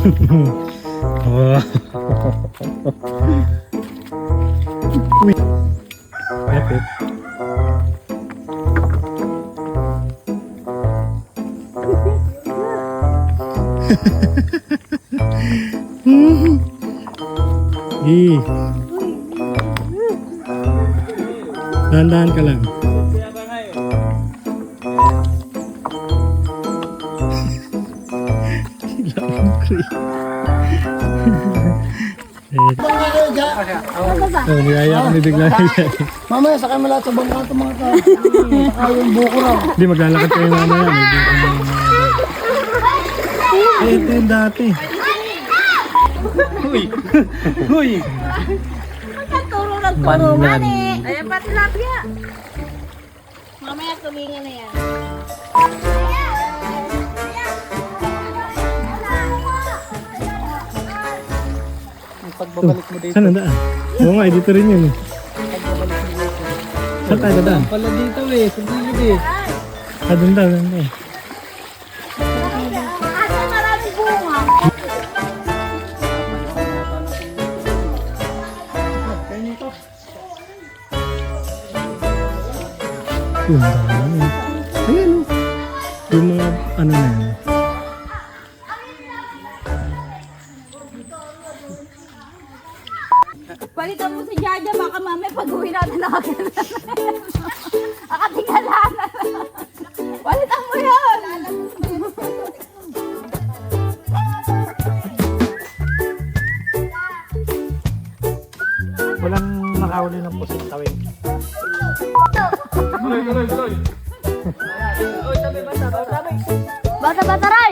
Oh. Uy. Lapit. Dahan-dahan ka lang. Oh, niyaya ko ni bigla. Mamaya sakay mo lahat sa bangka ito mga tao. Saka yung buko raw. Hindi, maglalakad kayo mamaya. Eh, ito yung dati. Uy! Uy! Turo nagturuan eh. Ayan pa tilapia. Mamaya tulingan na yan. Pagbabalik mo dito. Saan ang daan? Oo nga, dito rin yun. Saan tayo daan? Pala dito eh. Sa gilid eh. Ah, doon daw, doon daw. Asa maraming bunga. Yung dami. Ayan o. Yung mga ano na yan. Palitan mo si Jaja, baka mamaya pag-uwi natin nakagana. Nakatingala na. Palitan mo yan. Walang nakahuli ng pusit tawing. Bata-bata rin.